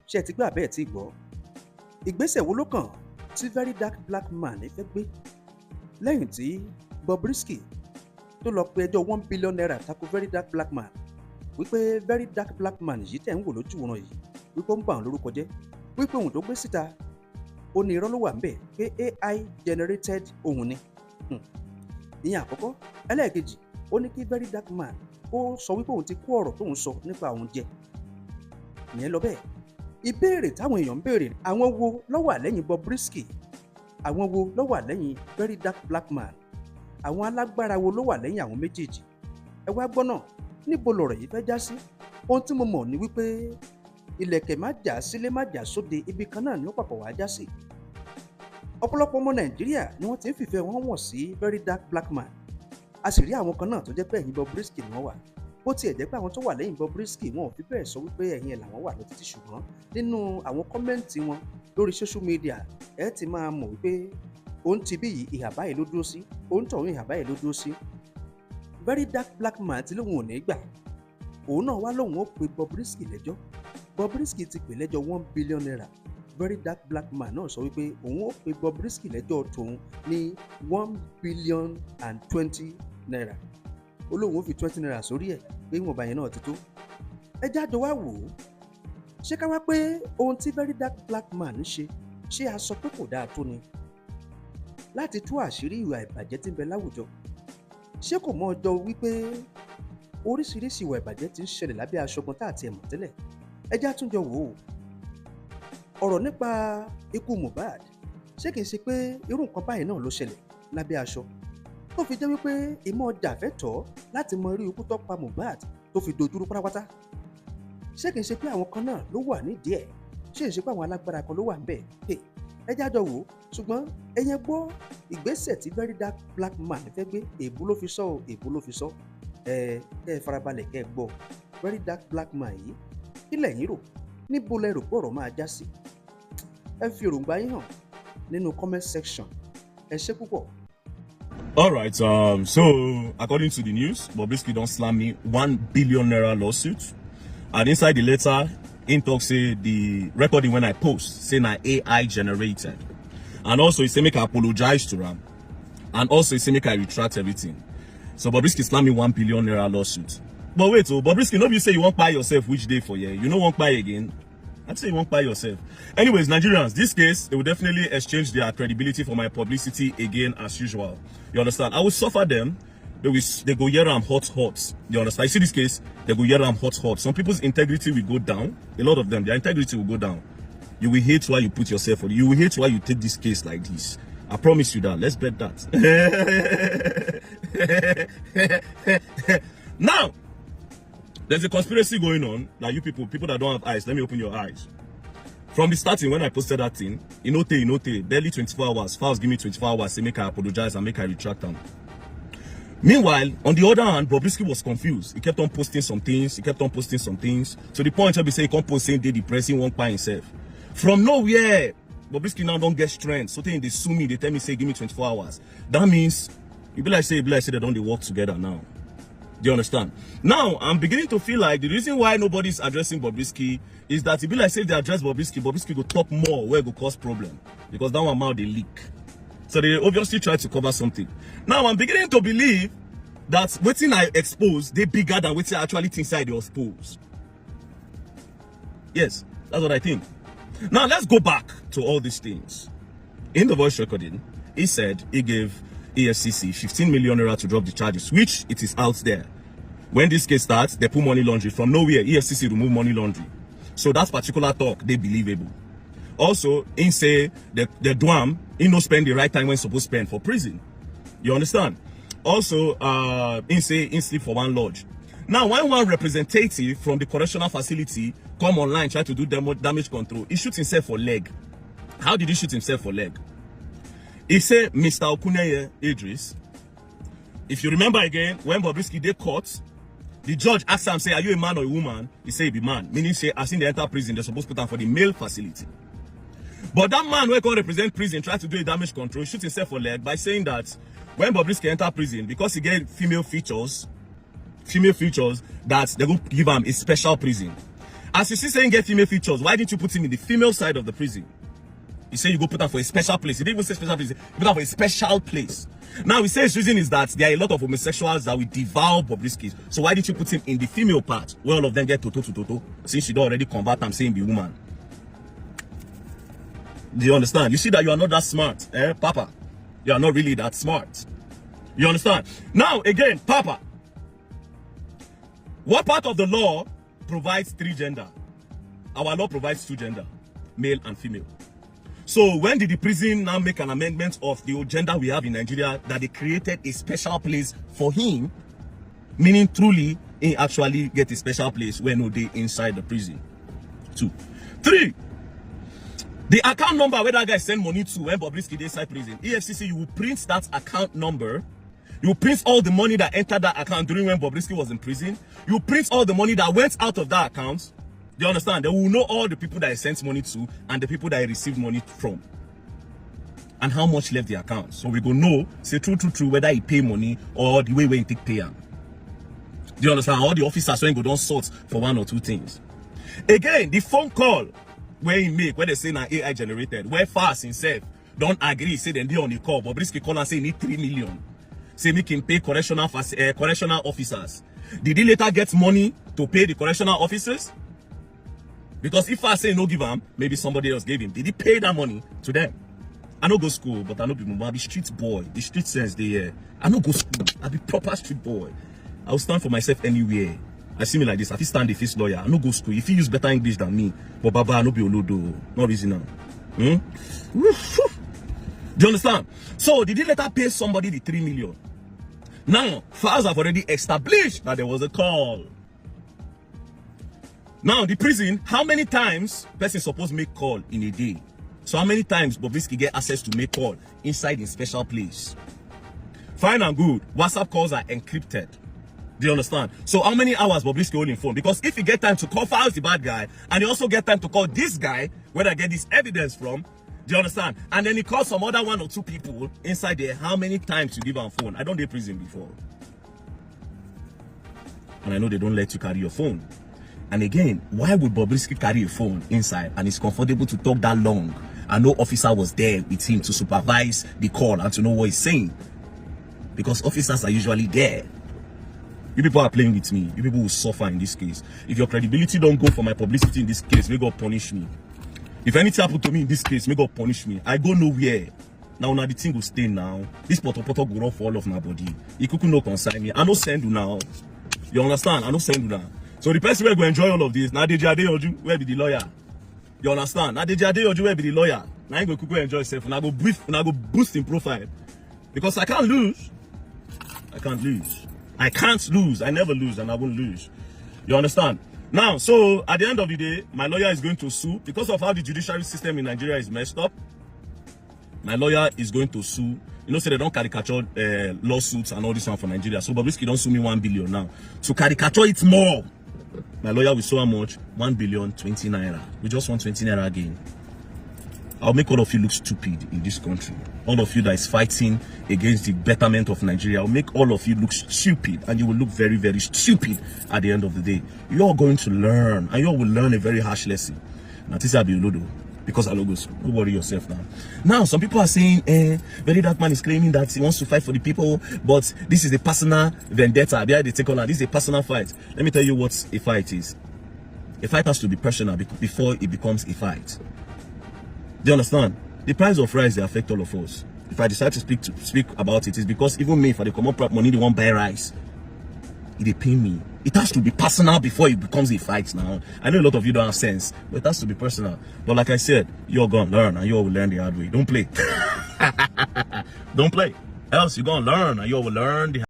ṣé ẹ ti gbọ́ àbẹ́ ẹ̀ tí gbọ́? Ìgbésẹ̀ wo ló kàn tí very dark black man fẹ́ gbé lẹ́yìn tí Bobrisky tó lọ pe ẹjọ́ 1 billion naira tako very dark black man wípé very dark black man yìí tẹ̀ ń wò lójú wọn yìí wípé ó ń bà wọn lórúkọ jẹ́, wípé ohun tó gbé síta ó ní irọ́ ló wà ńbẹ̀ pé AI generated ohun ni. Ìyẹn àkọ́kọ́. Ẹlẹ́ẹ̀kejì, ó ní kí very dark man ó sọ wípé òun ti kó ọ̀rọ̀ tóun sọ nípa òun jẹ. Ìyẹn lọ bẹ́ẹ̀. Ìbéèrè táwọn èèyàn ń béèrè, àwọn wo ló wà lẹ́yìn Bobrisky? Àwọn wo ló wà lẹ́yìn very dark black man? Àwọn alágbára wo ló wà lẹ́yìn àwọn méjèèjì? Ẹ wá gbọ́ náà, níbo lọ̀rọ̀ yìí fẹ́ já sí? Ohun tí mo mọ̀ ni wípé ìlẹ̀kẹ̀ má jà sílé má jà sóde, ibi kan náà ni ó pàpọ̀ wá já sí. Ọ̀pọ̀lọpọ̀ ọmọ Nàìjíríà ni wọ́n ti ń fìfẹ́ wọn wọ̀n sí very dark black man. A sì rí àwọn kan náà tó jẹ́ pé ẹ̀yìn Bobrisky ni wọ́n wà. Bó tiẹ̀ jẹ́ pé àwọn tó wà lẹ́yìn Bobrisky wọn ò fi bẹ́ẹ̀ sọ wípé ẹ̀yìn ẹ̀ làwọn wà lọ títí, ṣùgbọ́n nínú àwọn kọ́mẹ́ǹtì wọn lórí social media ẹ ti máa mọ̀ wípé òun ti bí yìí ìhà báyìí ló dúró sí, òun tọ̀hún ìhà báyìí ló dúró sí. Very dark black man ti lóun ò ní gbà. Òun náà wá lóun ó pe Bobrisky lẹ́jọ́. Bobrisky ti pè lẹ́jọ́ 1 billion naira. Very dark black man náà sọ wípé òun ó pe Bobrisky lẹ́jọ́ tòun ní 1 billion and 20 naira. Ó lóun ó fi 20 naira sórí ẹ̀ pé ìwọ̀nba yẹn náà ti tó. Ẹ jáde wá wò ó. Ṣé ká wá pé ohun tí very dark black man ń ṣé a sọ pé kò dáa tó ni? Láti tú àṣírí ìwà ìbàjẹ́ tí ń bẹ láwùjọ. Ṣé kò mọ ọjọ́ wípé oríṣiríṣi ìwà ìbàjẹ́ ti ń ṣẹlẹ̀ lábẹ́ aṣọ kan tá àti ẹ̀mọ̀ tẹ́lẹ̀? Ẹ já tún jọ wò ó. Ọ̀rọ̀ nípa ikú Mohbad, ṣé kìí ṣe pé irú nǹkan báyìí náà ló ṣẹlẹ̀ lábẹ́ aṣọ? Tó fi jẹ́ wípé ìmọ̀ ọjà fẹ́ tọ́ láti mọ irú ikú tó pa Mohbad tó fi dojúrú pátápátá. Ṣé kìí ṣe pé àwọn kan náà ló wà nídìí ẹ̀? Ṣé kìí ṣe pé àwọn alágbára kan ló wà ńbẹ̀? Ẹ já jọ wò ó. Ṣùgbọ́n ẹ̀yẹn gbọ́ ìgbésẹ̀ tí very dark black man fẹ́ gbé, èébú ló fi sọ ọ́, èébú ló fi sọ. Kẹ́ ẹ farabalẹ̀ kẹ́ ẹ gbọ́. Very dark black man yìí, kí lẹ̀yin rò? Níbo lẹ rò pé ọ̀rọ̀ máa já sí? Ẹ fi èròǹgbà yín hàn nínú comment section. Ẹ ṣé púpọ̀. All right, so according to the news, Bobrisky don slam me 1 billion naira lawsuit. And inside the letter, in talk say the recording when I post, say na AI generated. And also he say make I apologize to am. And also he say make I retract everything. So Bobrisky slam me 1 billion naira lawsuit. But wait, Bobrisky, no be say you won't buy yourself which day for you. You know won't buy again. I'd say you won't buy yourself. Anyways, Nigerians, this case, they will definitely exchange their credibility for my publicity again as usual. You understand? I will suffer them. They go hear I'm hot. You understand? You see this case? They go hear I'm hot. Some people's integrity will go down. A lot of them, their integrity will go down. You will hate why you put yourself on. You will hate why you take this case like this. I promise you that. Let's bet that. Now, there's a conspiracy going on that you people that don't have eyes, let me open your eyes. From the starting, when I posted that thing, inote, barely 24 hours. Files give me 24 hours, say make I apologize and make I retract them. Meanwhile, on the other hand, Bobrisky was confused. He kept on posting some things. To the point where he say he can't post saying they depressing one by himself. From nowhere, Bobrisky now don't get strength. So they sue me, they tell me say give me 24 hours. That means, you be like say they don't they work together now. Do you understand? Now, I'm beginning to feel like the reason why nobody's addressing Bobrisky is that it be like say they address Bobrisky go talk more where it go cause problem. Because that one mouth they leak. So they obviously try to cover something. Now, I'm beginning to believe that waiting I expose, they bigger than waiting I actually think inside they expose. Yes, that's what I think. Now, let's go back to all these things. In the voice recording, he said he gave EFCC 15 million naira to drop the charges, which it is out there. When this case starts, they put money laundry. From nowhere, EFCC remove money laundry. So that particular talk, they believable. Also, in say, the Dwam, he no spend the right time when supposed to spend for prison. You understand? Also, in say, in sleep for one lodge. Now, when one representative from the correctional facility come online, try to do damage control, he shoots himself for leg. How did he shoot himself for leg? He said, Mr. Okuneye Idris, if you remember again, when Bobrisky they caught, the judge asked him, say, are you a man or a woman? He said, he be man. Meaning, say, as in the enter prison, they're supposed to put him for the male facility. But that man who can represent prison tried to do a damage control, shoot himself for leg by saying that when Bobrisky enter prison, because he get female features that they will give him a special prison. As you see saying get female features, why didn't you put him in the female side of the prison? You say you go put him for a special place. You didn't even say special place. You put him for a special place. Now, he says his reason is that there are a lot of homosexuals that will devour Bobrisky. So why did you put him in the female part, where all of them get toto to toto, since you don't already convert them saying be woman? Do you understand? You see that you are not that smart, Papa? You are not really that smart. You understand? Now, again, Papa, what part of the law provides 3 gender? Our law provides 2 gender, male and female. So when did the prison now make an amendment of the gender we have in Nigeria that they created a special place for him, meaning truly he actually get a special place when no day inside the prison? 2. 3. The account number where that guy send money to when Bobrisky dey inside prison, EFCC, you will print that account number. You print all the money that entered that account during when Bobrisky was in prison. You print all the money that went out of that account. Do you understand? They will know all the people that he sent money to and the people that he received money from. And how much left the account. So we go know, say true, whether he pay money or the way when he take pay him. Do you understand? All the officers when go don't sort for 1 or 2 things. Again, the phone call where he make, where they say now AI generated, where fast himself don't agree, say then they on the call. Bobrisky call and say he need 3 million. Say make him pay correctional officers. Did he later get money to pay the correctional officers? Because if I say no give him, maybe somebody else gave him. Did he pay that money to them? I no go school, but I no be the street boy. The street sense they I no go school. I be proper street boy. I will stand for myself anywhere. I see me like this. I feel stand the face lawyer. I no go school. If he use better English than me, but Baba I no be olodo. No reason now. Do you understand? So did he later pay somebody the 3 million? Now, files have already established that there was a call. Now, the prison, how many times person supposed to make call in a day? So how many times Bobrisky get access to make call inside in special place? Fine and good. WhatsApp calls are encrypted. Do you understand? So how many hours Bobrisky holding phone? Because if you get time to call files the bad guy, and you also get time to call this guy, where I get this evidence from, do you understand? And then he calls some other 1 or 2 people inside there. How many times you give him phone? I don't do prison before. And I know they don't let you carry your phone. And again, why would Bobrisky carry a phone inside and it's comfortable to talk that long and no officer was there with him to supervise the call and to know what he's saying? Because officers are usually there. You people are playing with me. You people will suffer in this case. If your credibility don't go for my publicity in this case, may God punish me. If anything happen to me in this case, may God punish me. I go nowhere. Now the thing will stay now. This poto go run for all of my body. It could no concern me. I no send you now. You understand? I no send you now. So the person will go enjoy all of this. Now Adejoju where be the lawyer. You understand? Now Adejoju where be the lawyer. Now I go enjoy yourself. And I go brief and I go boost in profile. Because I can't lose. I can't lose. I can't lose. I never lose and I won't lose. You understand? Now, so at the end of the day, my lawyer is going to sue because of how the judiciary system in Nigeria is messed up. My lawyer is going to sue. You know, say they don't caricature lawsuits and all this one for Nigeria. So Bobrisky don't sue me 1 billion now. To caricature it more, my lawyer will sue how much? 1 billion 20 naira. We just want 20 naira again. I'll make all of you look stupid in this country. All of you that is fighting against the betterment of Nigeria, I'll make all of you look stupid, and you will look very, very stupid at the end of the day. You're going to learn, and you all will learn a very harsh lesson. Now, this will be Olodo, because I know don't worry yourself now. Now, some people are saying, Very Dark Man is claiming that he wants to fight for the people, but this is a personal vendetta. They take on. This is a personal fight. Let me tell you what a fight is. A fight has to be personal before it becomes a fight. Do you understand? The price of rice, they affect all of us. If I decide to speak about it, it's because even me, if I come up money, they won't buy rice. It pain me. It has to be personal before it becomes a fight now. I know a lot of you don't have sense, but it has to be personal. But like I said, you're gonna learn and you all will learn the hard way. Don't play. Don't play. Else you're gonna learn and you all will learn the